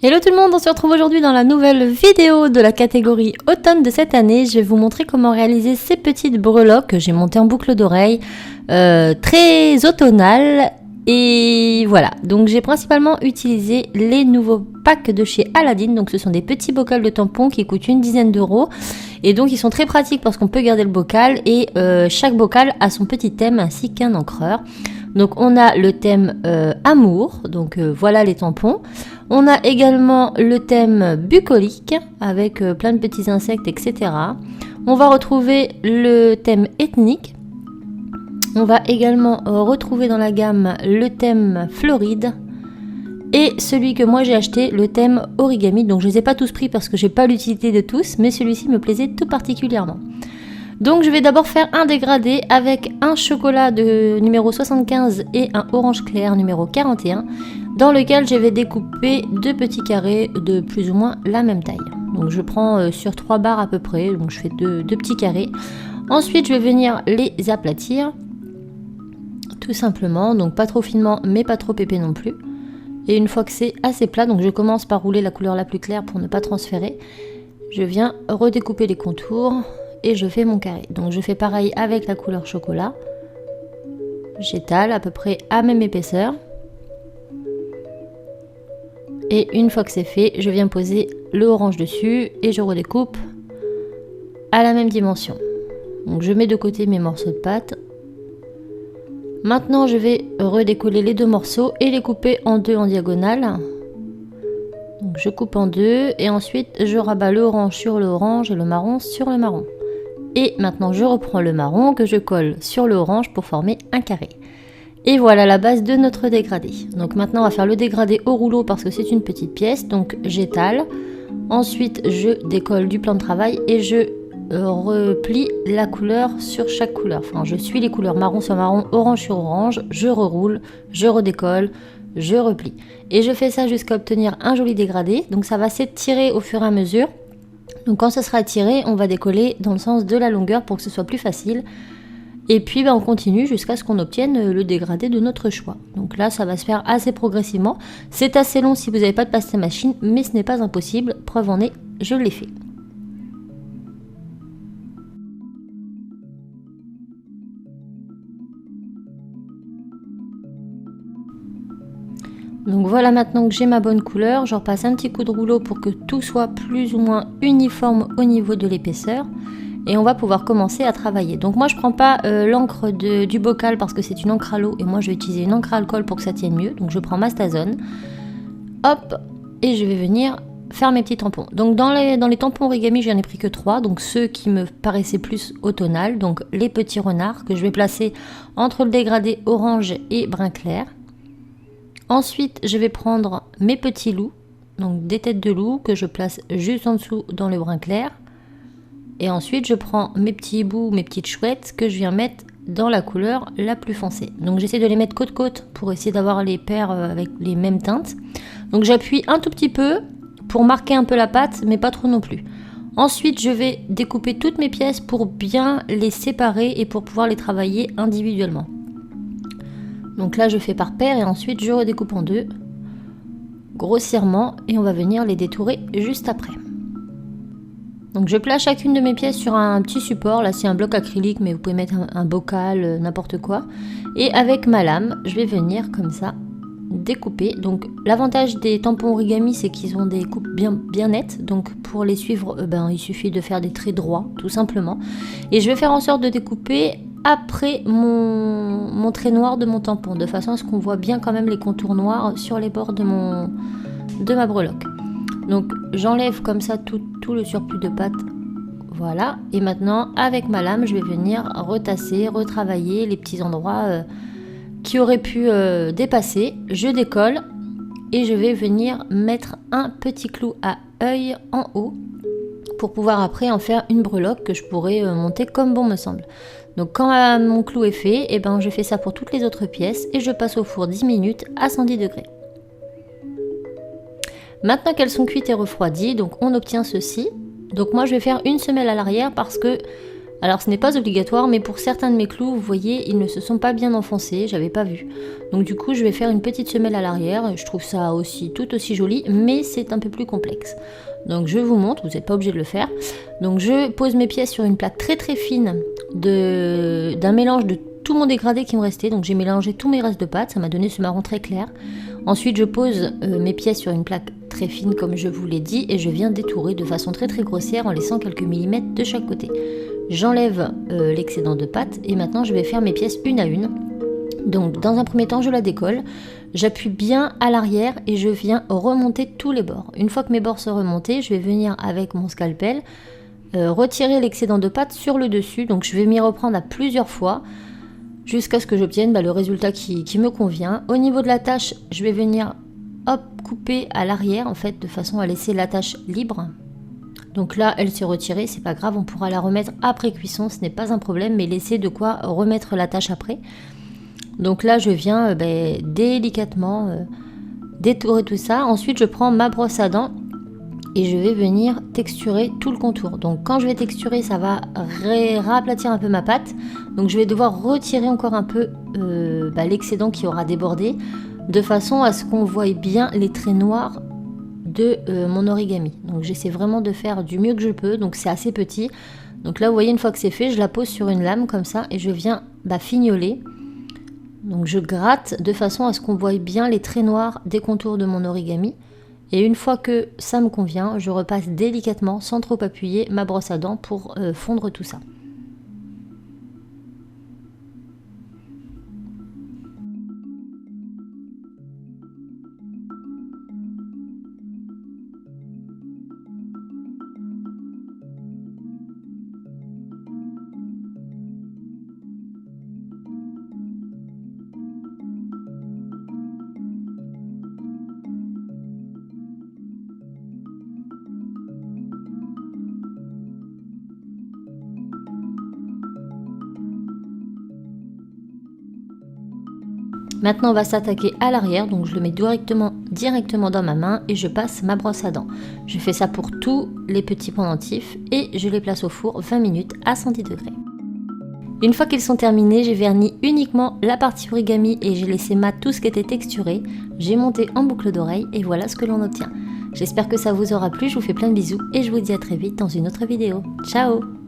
Hello tout le monde, on se retrouve aujourd'hui dans la nouvelle vidéo de la catégorie automne de cette année. Je vais vous montrer comment réaliser ces petites breloques que j'ai montées en boucle d'oreille, très automnales. Et voilà, donc j'ai principalement utilisé les nouveaux packs de chez Aladdin. Donc ce sont des petits bocals de tampons qui coûtent une dizaine d'euros. Et donc ils sont très pratiques parce qu'on peut garder le bocal et chaque bocal a son petit thème ainsi qu'un encreur. Donc on a le thème amour, donc voilà les tampons. On a également le thème bucolique avec plein de petits insectes, etc. On va retrouver le thème ethnique. On va également retrouver dans la gamme le thème Floride. Et celui que moi j'ai acheté, le thème origami. Donc je ne les ai pas tous pris parce que j'ai pas l'utilité de tous, mais celui-ci me plaisait tout particulièrement. Donc je vais d'abord faire un dégradé avec un chocolat de numéro 75 et un orange clair numéro 41 dans lequel je vais découper deux petits carrés de plus ou moins la même taille. Donc je prends sur 3 barres à peu près, donc je fais deux petits carrés. Ensuite je vais venir les aplatir tout simplement, donc pas trop finement mais pas trop épais non plus. Et une fois que c'est assez plat, donc je commence par rouler la couleur la plus claire pour ne pas transférer. Je viens redécouper les contours et je fais mon carré. Donc je fais pareil avec la couleur chocolat. J'étale à peu près à même épaisseur. Et une fois que c'est fait, je viens poser le orange dessus et je redécoupe à la même dimension. Donc je mets de côté mes morceaux de pâte. Maintenant je vais redécoller les deux morceaux et les couper en deux en diagonale. Donc je coupe en deux et ensuite je rabats le orange sur le orange et le marron sur le marron. Et maintenant je reprends le marron que je colle sur le orange pour former un carré. Et voilà la base de notre dégradé. Donc maintenant on va faire le dégradé au rouleau parce que c'est une petite pièce. Donc j'étale. Ensuite je décolle du plan de travail et je replie la couleur sur chaque couleur. Enfin je suis les couleurs marron sur marron, orange sur orange. Je reroule, je redécolle, je replie. Et je fais ça jusqu'à obtenir un joli dégradé. Donc ça va s'étirer au fur et à mesure. Donc quand ça sera tiré, on va décoller dans le sens de la longueur pour que ce soit plus facile. Et puis on continue jusqu'à ce qu'on obtienne le dégradé de notre choix. Donc là, ça va se faire assez progressivement. C'est assez long si vous n'avez pas de pâte à machine, mais ce n'est pas impossible. Preuve en est, je l'ai fait. Donc voilà, maintenant que j'ai ma bonne couleur, je repasse un petit coup de rouleau pour que tout soit plus ou moins uniforme au niveau de l'épaisseur. Et on va pouvoir commencer à travailler. Donc moi je prends pas l'encre du bocal parce que c'est une encre à l'eau et moi je vais utiliser une encre à alcool pour que ça tienne mieux. Donc je prends ma Stazone, hop, et je vais venir faire mes petits tampons. Donc dans les tampons origami, j'en ai pris que 3, donc ceux qui me paraissaient plus automnales, donc les petits renards que je vais placer entre le dégradé orange et brun clair. Ensuite je vais prendre mes petits loups, donc des têtes de loup que je place juste en dessous dans le brun clair. Et ensuite, je prends mes petits hiboux, mes petites chouettes que je viens mettre dans la couleur la plus foncée. Donc j'essaie de les mettre côte-côte pour essayer d'avoir les paires avec les mêmes teintes. Donc j'appuie un tout petit peu pour marquer un peu la pâte, mais pas trop non plus. Ensuite, je vais découper toutes mes pièces pour bien les séparer et pour pouvoir les travailler individuellement. Donc là, je fais par paire et ensuite je redécoupe en deux, grossièrement, et on va venir les détourer juste après. Donc je place chacune de mes pièces sur un petit support, là c'est un bloc acrylique mais vous pouvez mettre un bocal, n'importe quoi. Et avec ma lame, je vais venir comme ça découper. Donc l'avantage des tampons origami c'est qu'ils ont des coupes bien nettes. Donc pour les suivre, il suffit de faire des traits droits tout simplement. Et je vais faire en sorte de découper après mon trait noir de mon tampon, de façon à ce qu'on voit bien quand même les contours noirs sur les bords de ma breloque. Donc j'enlève comme ça tout le surplus de pâte, voilà. Et maintenant avec ma lame je vais venir retasser, retravailler les petits endroits qui auraient pu dépasser. Je décolle et je vais venir mettre un petit clou à œil en haut pour pouvoir après en faire une breloque que je pourrais monter comme bon me semble. Donc quand mon clou est fait, je fais ça pour toutes les autres pièces et je passe au four 10 minutes à 110 degrés. Maintenant qu'elles sont cuites et refroidies, donc on obtient ceci. Donc moi je vais faire une semelle à l'arrière parce que Alors ce n'est pas obligatoire, mais pour certains de mes clous, vous voyez, ils ne se sont pas bien enfoncés, j'avais pas vu. Donc du coup, je vais faire une petite semelle à l'arrière, je trouve ça aussi tout aussi joli, mais c'est un peu plus complexe. Donc je vous montre, vous n'êtes pas obligé de le faire. Donc je pose mes pièces sur une plaque très très fine d'un mélange de tout mon dégradé qui me restait. Donc j'ai mélangé tous mes restes de pâte, ça m'a donné ce marron très clair. Ensuite je pose mes pièces sur une plaque très fine comme je vous l'ai dit et je viens détourer de façon très très grossière en laissant quelques millimètres de chaque côté. J'enlève l'excédent de pâte et maintenant je vais faire mes pièces une à une. Donc dans un premier temps je la décolle, j'appuie bien à l'arrière et je viens remonter tous les bords. Une fois que mes bords sont remontés, je vais venir avec mon scalpel retirer l'excédent de pâte sur le dessus. Donc je vais m'y reprendre à plusieurs fois jusqu'à ce que j'obtienne le résultat qui me convient. Au niveau de la tâche, je vais venir couper à l'arrière en fait de façon à laisser la tâche libre. Donc là, elle s'est retirée, c'est pas grave, on pourra la remettre après cuisson, ce n'est pas un problème, mais laissez de quoi remettre la tâche après. Donc là, je viens délicatement détourer tout ça. Ensuite, je prends ma brosse à dents et je vais venir texturer tout le contour. Donc quand je vais texturer, ça va raplatir un peu ma pâte. Donc je vais devoir retirer encore un peu l'excédent qui aura débordé, de façon à ce qu'on voie bien les traits noirs de mon origami. Donc j'essaie vraiment de faire du mieux que je peux, donc c'est assez petit. Donc là vous voyez, une fois que c'est fait, je la pose sur une lame comme ça et je viens fignoler. Donc je gratte de façon à ce qu'on voie bien les traits noirs des contours de mon origami. Et une fois que ça me convient, je repasse délicatement, sans trop appuyer, ma brosse à dents pour fondre tout ça. Maintenant on va s'attaquer à l'arrière, donc je le mets directement dans ma main et je passe ma brosse à dents. Je fais ça pour tous les petits pendentifs et je les place au four 20 minutes à 110 degrés. Une fois qu'ils sont terminés, j'ai verni uniquement la partie origami et j'ai laissé mat tout ce qui était texturé. J'ai monté en boucle d'oreille et voilà ce que l'on obtient. J'espère que ça vous aura plu, je vous fais plein de bisous et je vous dis à très vite dans une autre vidéo. Ciao!